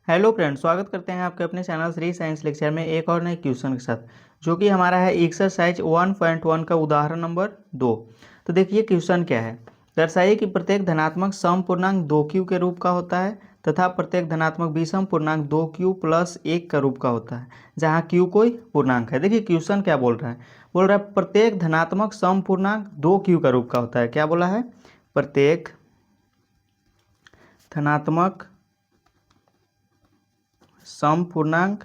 Hello friend, स्वागत करते हैं आपके अपने चैनल श्री साइंस लेक्चर में एक और नए क्वेश्चन के साथ, जो कि हमारा है एक्सरसाइज 1.1 का उदाहरण नंबर 2। तो देखिए क्वेश्चन क्या है। दर्शाइए कि प्रत्येक धनात्मक सम पूर्णांक 2q के रूप का होता है तथा प्रत्येक धनात्मक विषम पूर्णांक 2q प्लस 1 का रूप का होता है, जहाँ q कोई पूर्णांक है। देखिए क्वेश्चन क्या बोल रहा है। बोल रहा है प्रत्येक धनात्मक सम पूर्णांक 2q का रूप का होता है। क्या बोला है? प्रत्येक धनात्मक सम पूर्णांक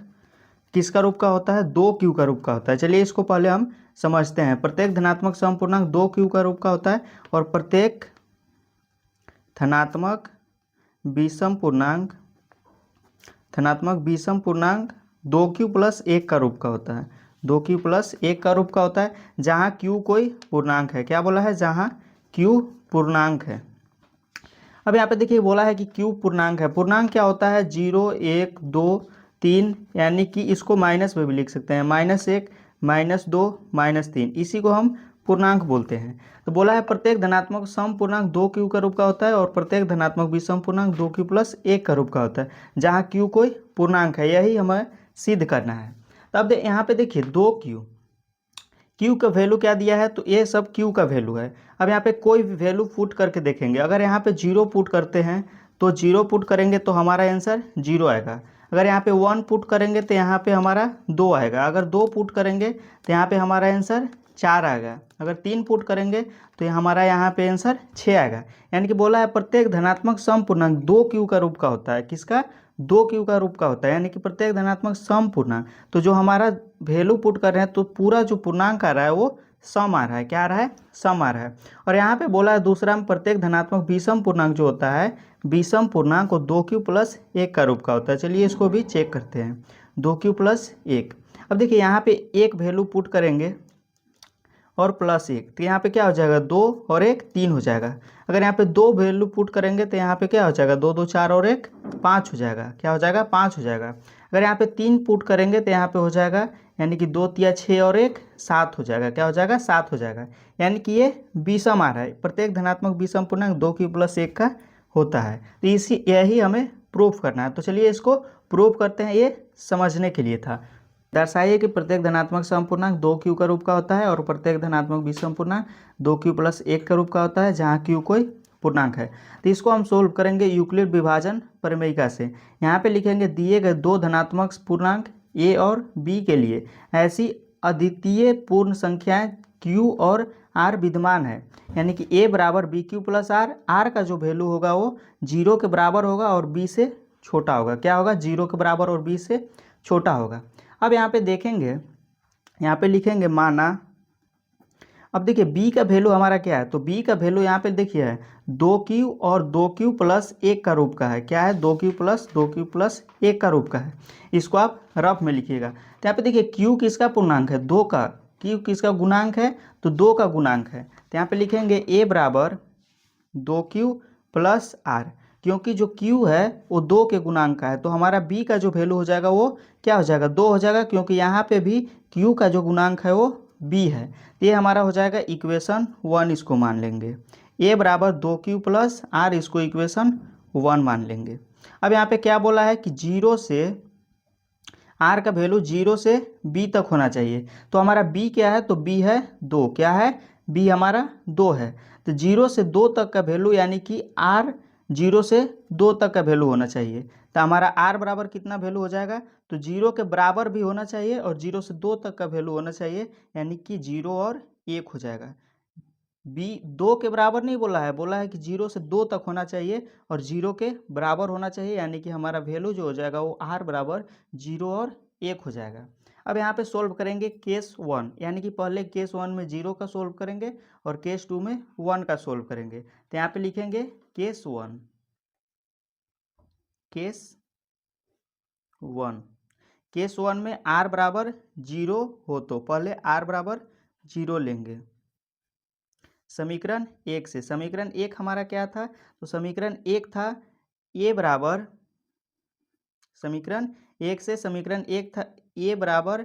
किसका रूप का होता है? 2q का रूप का होता है। चलिए इसको पहले हम समझते हैं। प्रत्येक धनात्मक सम पूर्णांक 2q का रूप का होता है और प्रत्येक धनात्मक विषम पूर्णांक 2q प्लस 1 का रूप का होता है। 2q प्लस 1 का रूप का होता है, जहाँ q कोई पूर्णांक है। क्या बोला है? जहाँ q पूर्णांक है। अब यहाँ पे देखिए बोला है कि q पूर्णांक है। पूर्णांक क्या होता है? 0, 1, 2, 3, यानी कि इसको माइनस में भी लिख सकते हैं। -1, -2, -3, इसी को हम पूर्णांक बोलते हैं। तो बोला है प्रत्येक धनात्मक सम पूर्णांक 2q का रूप का होता है और प्रत्येक धनात्मक विषम पूर्णांक 2q प्लस 1 का रूप का होता है, जहाँ q कोई पूर्णांक है। यही हमें सिद्ध करना है। तो अब यहाँ पे देखिए 2q, क्यू का वैल्यू क्या दिया है? तो ये सब क्यू का वैल्यू है। अब यहाँ पे कोई भी वैल्यू पुट करके देखेंगे। अगर यहाँ पे 0 पुट करते हैं तो 0 पुट करेंगे तो हमारा आंसर 0 आएगा। अगर यहाँ पे 1 पुट करेंगे तो यहाँ पे हमारा 2 आएगा। अगर 2 पुट करेंगे तो यहाँ पे हमारा आंसर 4 आएगा। अगर 3 पुट करेंगे तो हमारा यहाँ पे आंसर 6 आएगा। यानी कि बोला है प्रत्येक धनात्मक सम पूर्णांक 2q का रूप का होता है। किसका? 2q का रूप का होता है, यानी कि प्रत्येक धनात्मक सम पूर्णांक। तो जो हमारा वैल्यू पुट कर रहे हैं तो पूरा जो पूर्णांक आ रहा है वो सम आ रहा है। क्या आ रहा है? सम आ रहा है। और यहाँ पे बोला है दूसरा में प्रत्येक धनात्मक विषम पूर्णांक जो होता है, विषम पूर्णांक वो 2q प्लस 1 का रूप का होता है। चलिए इसको भी चेक करते हैं। 2q plus 1। अब देखिए यहाँ पे एक वैल्यू पुट करेंगे और +1, तो यहाँ पे क्या हो जाएगा? 2 और 1 3 हो जाएगा। अगर यहाँ पे 2 वैल्यू पुट करेंगे तो यहाँ पे क्या हो जाएगा? 2 2 4 और 1 5 हो जाएगा। क्या हो जाएगा? 5 हो जाएगा। अगर यहाँ पे 3 पुट करेंगे तो यहाँ पे हो जाएगा, यानी कि 2 3 6 और 1 7 हो जाएगा। क्या हो जाएगा? 7 हो जाएगा। यानी कि ये विषम आ रहा है। प्रत्येक धनात्मक विषम पूर्णांक 2q प्लस 1 का होता है। तो यही हमें प्रूफ करना है। तो चलिए इसको प्रूफ करते हैं, ये समझने के लिए था। दर्शाइए कि प्रत्येक धनात्मक सम पूर्णांक 2q का रूप का होता है और प्रत्येक धनात्मक विषम पूर्णांक 2q प्लस 1 का रूप का होता है, जहाँ q कोई पूर्णांक है। तो इसको हम सोल्व करेंगे यूक्लिड विभाजन प्रमेयिका से। यहाँ पे लिखेंगे दिए गए दो धनात्मक पूर्णांक a और b के लिए ऐसी अद्वितीय पूर्ण संख्याएं q और r विद्यमान है, यानी कि a बराबर B Q plus R. r का जो वैल्यू होगा वो 0 के बराबर होगा और b से छोटा होगा। क्या होगा? 0 के बराबर और b से छोटा होगा। अब यहाँ पे देखेंगे, यहाँ पे लिखेंगे माना। अब देखिए b का वैल्यू हमारा क्या है? तो b का वैल्यू यहाँ पे देखिए है 2q और 2q प्लस 1 का रूप का है। क्या है? 2q प्लस 1 का रूप का है। इसको आप रफ में लिखिएगा। तो यहाँ पे देखिए q किसका पूर्णांक है? 2 का। q किसका गुणांक है? तो 2 का गुणांक है। तो यहाँ पे लिखेंगे a बराबर 2q प्लस आर, क्योंकि जो q है वो 2 के गुणांक का है। तो हमारा b का जो वैल्यू हो जाएगा वो क्या हो जाएगा? 2 हो जाएगा, क्योंकि यहाँ पे भी q का जो गुणांक है वो b है। तो ये हमारा हो जाएगा इक्वेशन 1, इसको मान लेंगे। a बराबर 2q प्लस आर, इसको इक्वेशन 1 मान लेंगे। अब यहाँ पे क्या बोला है कि 0 से आर का वैल्यू 0 से b तक होना चाहिए। तो हमारा b क्या है? तो b है 2। क्या है? b हमारा 2 है। तो 0 से 2 तक का वैल्यू, यानी कि r 0 से 2 तक का वैल्यू होना चाहिए। तो हमारा r बराबर कितना वैल्यू हो जाएगा? तो 0 के बराबर भी होना चाहिए और 0 से 2 तक का वैल्यू होना चाहिए, यानी कि 0 और 1 हो जाएगा। b 2 के बराबर नहीं बोला है, बोला है कि 0 से 2 तक होना चाहिए और 0 के बराबर होना चाहिए, यानी कि हमारा वैल्यू जो हो जाएगा वो r बराबर 0 और 1 हो जाएगा। अब यहाँ पे सोल्व करेंगे केस 1, यानी कि पहले केस 1 में 0 का सोल्व करेंगे और केस 2 में 1 का सोल्व करेंगे। तो यहाँ पे लिखेंगे केस 1। केस 1 में r बराबर 0 हो तो पहले r बराबर 0 लेंगे समीकरण 1 से। समीकरण 1 हमारा क्या था? तो समीकरण 1 था a बराबर, समीकरण 1 से समीकरण 1 था a बराबर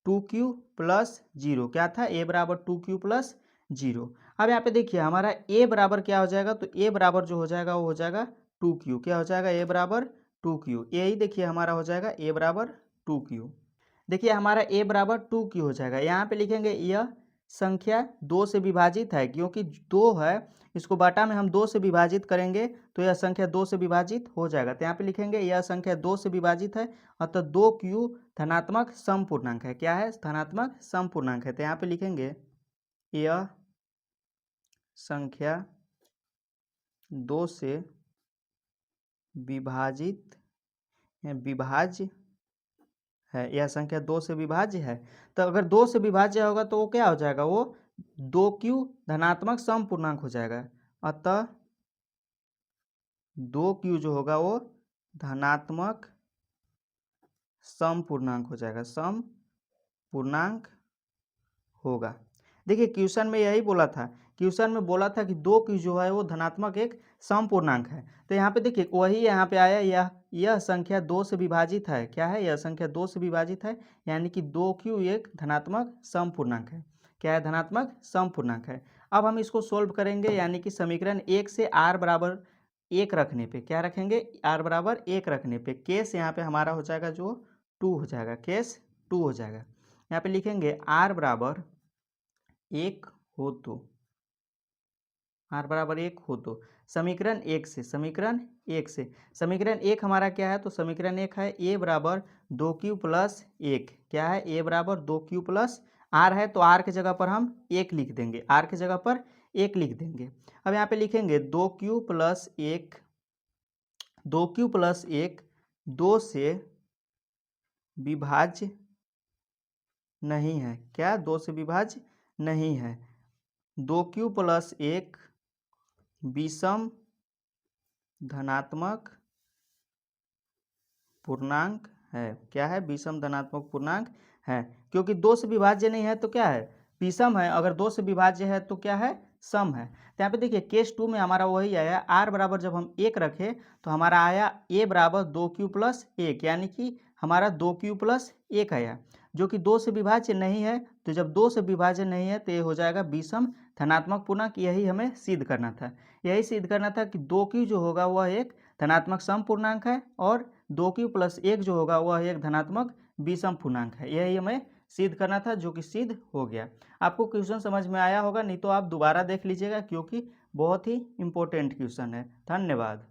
2q प्लस 0। क्या था? a बराबर 2q प्लस 0। अब यहाँ पे देखिए हमारा a बराबर क्या हो जाएगा? तो a बराबर जो हो जाएगा वो हो जाएगा 2q। क्या हो जाएगा? a बराबर 2q। यही देखिए हमारा हो जाएगा a बराबर 2q। देखिए हमारा a बराबर 2q हो जाएगा। यहाँ पे लिखेंगे यह संख्या 2 से विभाजित है, क्योंकि 2 है, इसको बाटा में हम 2 से विभाजित करेंगे तो यह संख्या 2 से विभाजित हो जाएगा। तो यहाँ पे लिखेंगे यह संख्या 2 से विभाजित है, अतः 2q धनात्मक सम पूर्णांक है। क्या है? धनात्मक सम पूर्णांक है। तो यहाँ पे लिखेंगे यह संख्या 2 से विभाजित विभाज्य है। यह संख्या 2 से विभाज्य है। तो अगर 2 से विभाज्य होगा तो वो क्या हो जाएगा? वो 2q धनात्मक सम पूर्णांक हो जाएगा। अतः 2q जो होगा वो धनात्मक सम पूर्णांक हो जाएगा, सम पूर्णांक होगा। देखिए क्वेश्चन में यही बोला था, क्वेश्चन में बोला था कि 2q जो है वो धनात्मक एक सम पूर्णांक है। तो यहाँ पे देखिए वही यहाँ पे आया, यह संख्या 2 से विभाजित है। क्या है? यह संख्या 2 से विभाजित है, यानी कि 2q एक धनात्मक सम पूर्णांक है। क्या है? धनात्मक सम पूर्णांक है। अब हम इसको सोल्व करेंगे, यानी कि समीकरण 1 से r बराबर 1 रखने पे क्या रखेंगे? r बराबर 1 रखने पे केस यहाँ पे हमारा हो जाएगा जो 2 हो जाएगा, केस 2 हो जाएगा। यहाँ पे लिखेंगे r बराबर 1 हो तो, r बराबर 1 हो तो समीकरण 1 से, समीकरण 1 से, समीकरण 1 हमारा क्या है? तो समीकरण 1 है a बराबर 2q प्लस 1। क्या है? a बराबर 2q प्लस r है, तो r के जगह पर हम 1 लिख देंगे, r के जगह पर 1 लिख देंगे। अब यहाँ पे लिखेंगे 2q प्लस 1, 2q प्लस 1 2 से विभाज्य नहीं है। क्या? 2 से विभाज्य नहीं है। 2q प्लस 1 विषम धनात्मक पूर्णांक है। क्या है? विषम धनात्मक पूर्णांक है, क्योंकि 2 से विभाज्य नहीं है तो क्या है? विषम है। अगर 2 से विभाज्य है तो क्या है? सम है। तो यहाँ पे देखिए केस 2 में हमारा वही आया, r बराबर जब हम 1 रखे तो हमारा आया a बराबर 2q प्लस 1, यानी कि हमारा 2q प्लस 1 आया, जो कि 2 से विभाज्य नहीं है। तो जब 2 से विभाज्य नहीं है तो ये हो जाएगा विषम धनात्मक पूर्णांक। यही हमें सिद्ध करना था, यही सिद्ध करना था कि 2q जो होगा वह एक धनात्मक सम पूर्णांक है और 2q प्लस 1 जो होगा वह एक धनात्मक विषम पूर्णांक है। यही हमें सिद्ध करना था, जो कि सिद्ध हो गया। आपको क्वेश्चन समझ में आया होगा, नहीं तो आप दोबारा देख लीजिएगा, क्योंकि बहुत ही इंपॉर्टेंट क्वेश्चन है। धन्यवाद।